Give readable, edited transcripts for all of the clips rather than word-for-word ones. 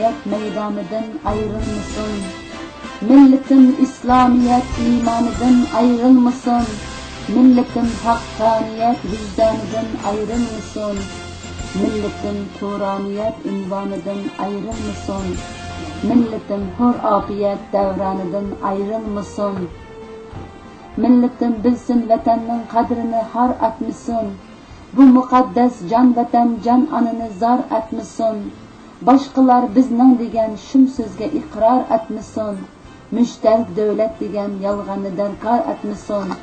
cumhuriyet meydanıdan ayrılmasın. Milletin İslamiyet imanıdan ayrılmasın. Milletin hakkaniyet vicdanıdan ayrılmasın. Milletin Turaniyet ünvanıdan ayrılmasın. Milletin hur afiyet devranıdan ayrılmasın. Milletin bilsin vatanning qadrini har etmesin. Bu mukaddes can vatan can anını zar etmesin. Başkalar bizning degan shum so'zga iqror etmesin. Müşterek devlet degan yolg'onni darkor etmesin.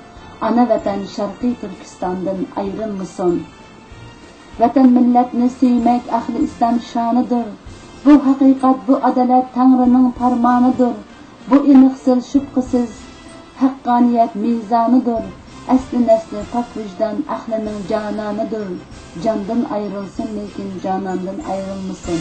Ana vatan Sharqiy Turkistondan ayrılmasın. Vatan milletni sevmek ahli İslam şanıdır. Bu hakikat, bu adalet Tanrı'nın farmanıdır. Bu iniqsiz, şüphesiz hakkaniyet mizanıdır. Asli nesli pak vicdan ahlinin cananıdır. Candan ayrılsın lekin canandan ayrılmasın.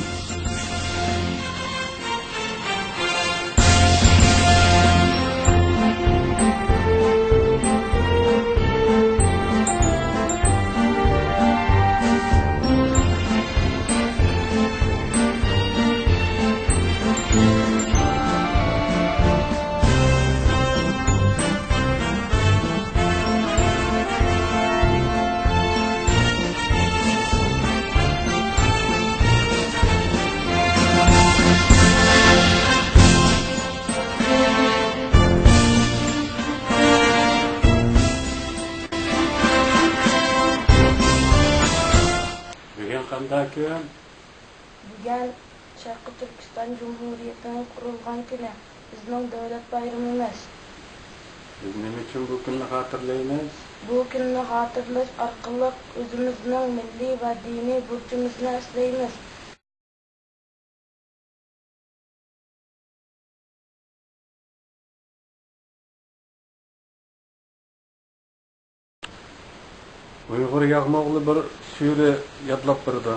Bugun Sharqiy Turkiston Cumhuriyetining qurilgan kuni, bizning davlat bayramimiz. Biz nima uchun bu kunni xotirlaymiz? Bu kunni xotirlash orqali o'zimizning milliy va diniy burchimizni eslaymiz. Uyg'ur yag'moqli bir sura yodlab berdi.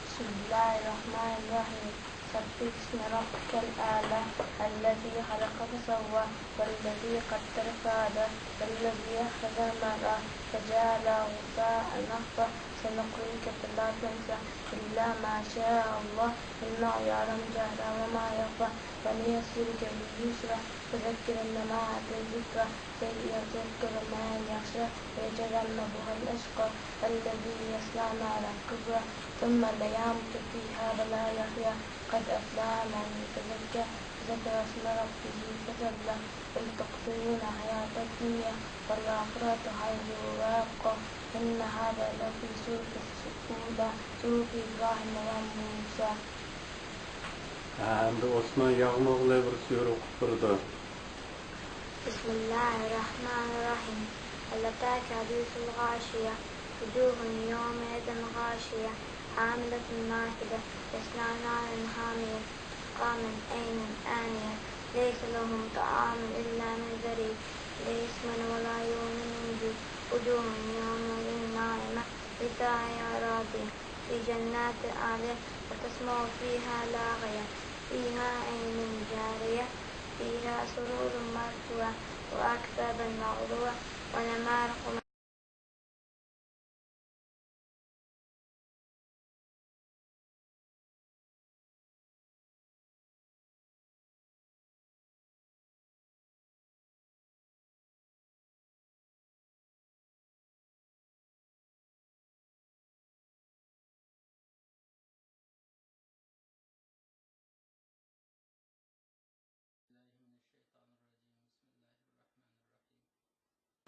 Bismillahirrahmanirrahim. Sabbi ismi rabbikal a'la allazi xalaqa fasawwa wallazi qaddara fahada wallazi akhraja al-mar'a faja'alahu ghusa'an nahwa sanuqrika fala tansa illa ma sha'a Allah innahu ya'lamu jahra wa ma yakhfa wa nuyassiruka lil-yusra fadhakkir innama anta dhikra سيذكر من يخشى ويتجنبها الأشقى الذي يصلى نارا الكبرى ثم لا يموت فيها ولا يحيا قد أفلح من تزكى ذكر اسم ربه فصلى بل تؤثرون حياة الدنيا والآخرة خير وأبقى إن هذا لفي صحف الأولى صحف إبراهيم وموسى. Endi Osman yag'moqli bir sura o'qib berdi. بسم الله الرحمن الرحيم. هل أتاك حديث الغاشية وجوه يومئذ غاشية عاملة ناصبة تصلى نارا حامية تسقى من عين آنية ليس لهم طعام إلا من ضريع لا يسمن ولا يغني من جوع وجوه يومئذ ناعمة لسعيها راضية في جنات عالية وتسمع فيها لاغية فيها عين جارية فيها سرور مرفوعة وأكواب موضوعة ونمارق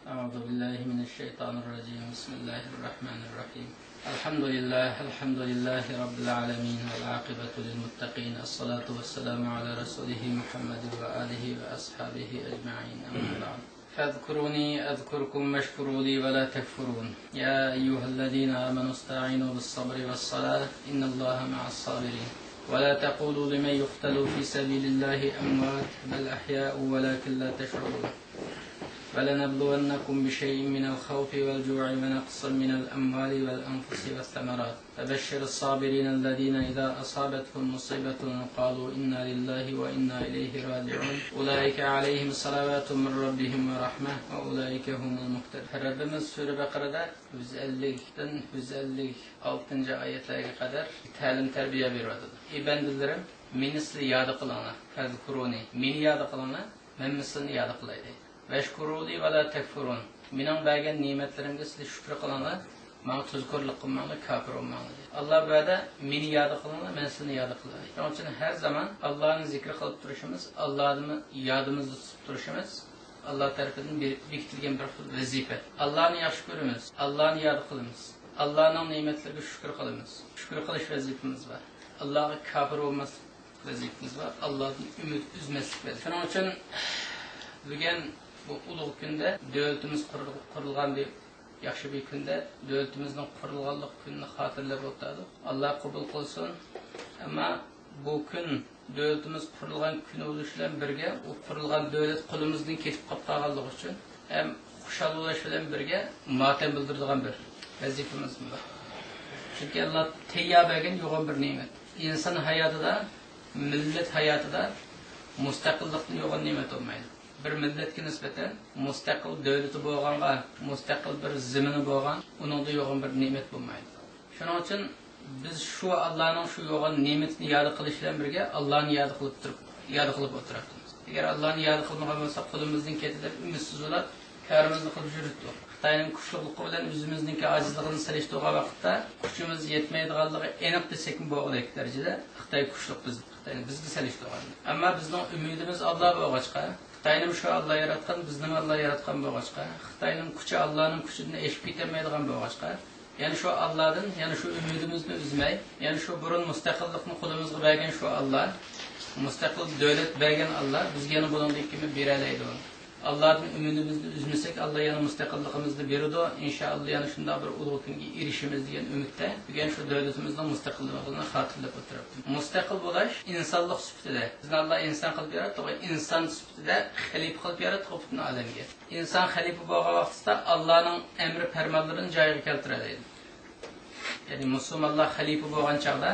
أعوذ بالله من الشيطان الرجيم. بسم الله الرحمن الرحيم. الحمد لله رب العالمين والعاقبة للمتقين. الصلاة والسلام على رسوله محمد وآله وأصحابه أجمعين. أما بعد فاذكروني أذكركم واشكروا لي ولا تكفرون. يا أيها الذين آمنوا استعينوا بالصبر والصلاة إن الله مع الصابرين. ولا تقولوا لمن يقتل في سبيل الله أموات بل أحياء ولكن لا تشعرون. وَلَنَبْلُوَنَّكُمْ بِشَيْءٍ مِّنَ الْخَوْفِ وَالْجُوعِ وَنَقْصٍ مِّنَ الْأَمْوَالِ وَالْأَنفُسِ وَالثَّمَرَاتِ وَبَشِّرِ الصَّابِرِينَ الَّذِينَ إِذَا أَصَابَتْهُمْ مُصِيبَةٌ قَالُوا إِنَّا لِلَّهِ وَإِنَّا إِلَيْهِ راجعون أُولَٰئِكَ عَلَيْهِمْ صَلَوَاتٌ مِّن رَّبِّهِمْ وَرَحْمَةٌ وَأُولَٰئِكَ هُمُ الْمُهْتَدُونَ. Rabbimiz Sure Baqarada 150dan 156 oyatlarga qadar ta'lim-tarbiya beradi. Ey bandilarim, meni sizlar yod qilinglar. Fazkuruni, meni yod qilinglar, men sizlarni yod qilay. Vashkuruli va la takfurun. Mening bergan ne'matlarimga sizlar shukr qilinglar. Men tuzkurlik qilmanglar, kafir bo'lmanglar. Alloh ba'da meni yod qilinglar, men sizlarni yod qilay. Shuning uchun har zaman Allohni zikr qilib turishimiz, Allohni yodimizda tutib turishimiz Allah tarafidan bekitilgan bir vazifa. Allohni yaxshi ko'ramiz, Allohni yod qilamiz. Allohning ne'matlariga shukr qilamiz. Shukr qilish vazifamiz bor. Allohga kafir bo'lmas vazifamiz bor. Allohning umid uzmaslik vazifasi. Shuning uchun bugun bu ulug' kunda davlatimiz qurilgan bir yaxshi bir kunda davlatimizning qurilganlik kunini xotirlab o'tadi. Alloh qabul qilsin. Ammo bu kun davlatimiz qurilgan kun bo'lishi bilan birga u qurilgan davlat qo'limizdan ketib qolganligi uchun ham xushal bo'lish bilan birga motam bildiradigan bir vazifamiz bor. Chunki Alloh tayyor bergan yo'g'on bir ne'mat. İnsan hayotida, millat hayotida mustaqillikni yo'g'on ne'mat olmaydi. Bir millatga nisbatan mustaqil davlati bo'lganga, mustaqil bir zamini bo'lgan, uningda yo'g'on bir ne'mat bo'lmaydi. Shuning uchun biz şu Allah'ın şu yoğun nimetini yad qilishlar birga Allah'ni yad qilib o'tiramiz. Agar Allah'ni yad qilmagan bo'lsak, qo'limizdan ketib umidsiz bo'lib, karimizni qilib yuribdi. Xitoyning kuchliligi bilan o'zimizning ojizligini solishtirgan vaqtda kuchimiz yetmaydiganligi aniq desak bo'ladi darajada Xitoy kuchli bizga solishtirgan. Ammo bizning umidimiz Alloh bo'lg'achqa, Xitoyning shu Alloh yaratgan, bizning Alloh yaratgan bo'lg'achqa, Xitoyning kuchi Allohning kuchidan eshib ketmaydigan bo'lg'achqa, yani şu Allah'ın, yani şu ümidimizni üzmey, yani şu burun müstakillikni qo'limizga bergan şu Allah, müstakil devlet bergan Allah, bizga yana buningdek kimi beraleydi onu. Allah'ın ümidimizni üzmesek, Allah yana müstakilligimizni beradi. İnşallah yani shunday bir ulug' kunga erishimiz degan umidda, bugun shu davlatimizning mustaqilligini xotirlab o'tiribdi. Mustaqil bo'lish insonlik sifatida. Bizni Alloh inson qilib yaratdi, inson sifatida xalifa qilib yaratdi butun olamga. İnsan xalifa bo'lgan vaqtda Allohning amri farmonlarini joyiga keltiradi. Yani musulmonlar xalifa bo'lgan chaqda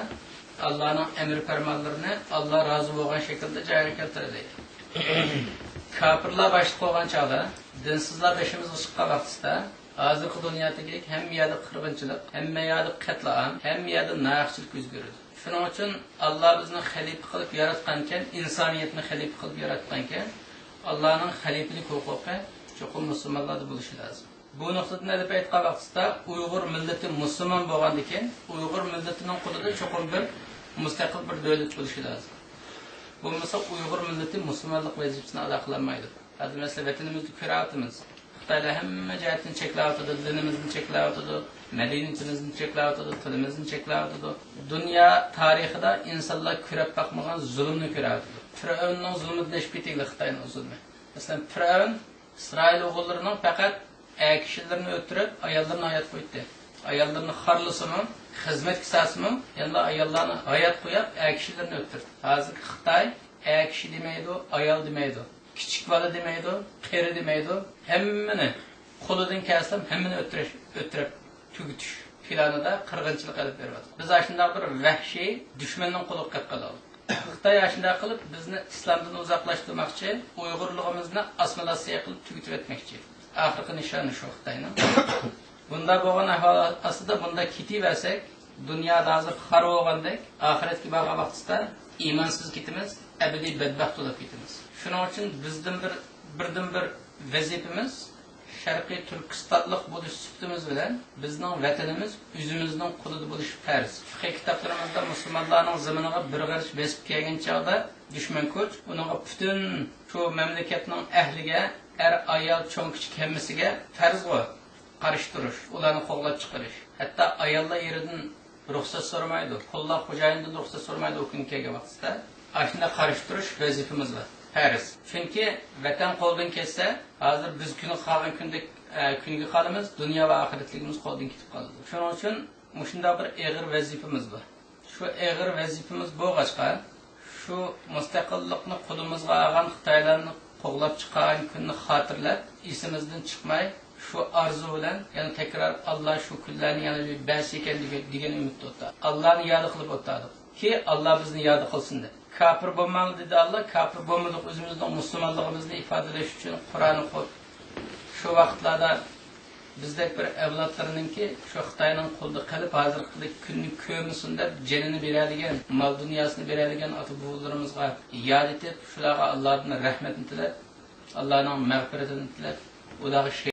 Allohning amri farmonlarini Alloh rozi bo'lgan shaklda joyiga keltiradi. Kafirlar boshliq bo'lgan chaqda, dinsizlar beshimizga chiqqan vaqtda hozirgi dunyodagi hamma yerda qirg'inchilik, hamma yerda qatlam, hamma yerda naqshchilik yuz beradi. Shuning uchun Alloh bizni xalifa qilib yaratgankan, insoniyatni xalifa qilib yaratgankan, Allohning xalifalik huquqi cho'qim musulmonlarda bo'lishi lozim. Bu nuqtadan olib aytgan vaqtda Uyg'ur millati musulmon bo'lgandan keyin Uyg'ur millatining qo'lida cho'qim bir mustaqil bir davlat bo'lishi lozim. Bo'lmasa Uyg'ur millati musulmonlik vazifasini ado qilolmaydi. Hozir masalan vatanimizni ko'ryapmiz. Xitoylar hamma jihatdan cheklayapti, dinimizni cheklayapti, madaniyatimizni cheklayapti, tilimizni cheklayapti. Dunyo tarixida insonlar ko'rib boqmagan zulmni ko'ryapti. Fir'avnning zulmidan eshib ketaylik Xitoyning zulmi. Masalan, Fir'avn İsrail o'g'illarining faqat kishilarni o'tirib, ayollarni hayot qo'ydi. Ayollarni xorlasimi, xizmat qilsasimi, endi ayollarni hayot qo'yib, kishilarni o'tirdi. Hozir Xitoy kishi demaydi, ayol demaydi, kichik bola demaydi, qari demaydi, hammani qo'lidan kelsam hammani o'tirib tugutish planida qirg'inchilik qilib beryapti. Biz shunday bir vahshiy dushmanning qo'liga qolib qoldik. Xitoy shunday qilib bizni islomdan uzoqlashtirmoqchi, Uyg'urligimizni assimilyatsiya qilib tugatib etmoqchi. Oxirgi nishoni shu Xitoyning. Bunda bo'lgan ahvol ostida bunda ketaversak, dunyoda hozir xarob bo'lgandek, oxiratga borgan vaqtda iymonsiz ketamiz, abadiy badbaxt bo'lib ketamiz. Shuning uchun bizdan birdan bir vazifamiz Sharqiy Turkistonlik bo'lish sifatimiz bilan bizning vatanimiz o'zimizning qo'lida bo'lish farz. Fiqh kitoblarimizda musulmonlarning zaminiga bir g'arish besib kelgan chog'da dushman kuch uningga butun shu mamlakatning ahliga, ayol, cho'ng kichik hammasiga farz qo'y. Qarshi turish, ularni qo'g'lab chiqarish. Hatto ayollar yeridan ruxsat so'ramaydi, qullar xo'jayindan ruxsat so'ramaydi u kun kelgan vaqtda. Ashunda qarshi turish vazifamiz bor. Farz. Chunki vatan qo'ldan ketsa, hozir biz kuni qolgan kunga qolamiz, dunyo va oxiratligimiz qo'ldan ketib qoladi. Shuning uchun shunday bir og'ir vazifamiz bor. Shu og'ir vazifamiz bo'lg'achqa, shu mustaqillikni qo'limizga olgan Xitoylarni qo'g'lab chiqqan kunni xotirlab esimizdan chiqmay shu orzu bilan yana takrar Alloh shu kunlarni yana bir bas ekan degan umidda o'tdi. Allohni yod qilib o'tadi ki Alloh bizni yod qilsin deb. Kafir bo'lmang dedi Alloh. Kafir bo'lmadik o'zimizning musulmonligimizni ifodalash uchun Qur'onni qo'yib shu vaqtlarda bizdek bir avlodlarninki shu Xitoyning qo'lida qilib hozirgi kunni ko'msin deb jonini beradigan, mol dunyosini beradigan ota-bobolarimizga yod etib, shularga Allohning rahmatini tilab, Allohning mag'firatini tilab, ularga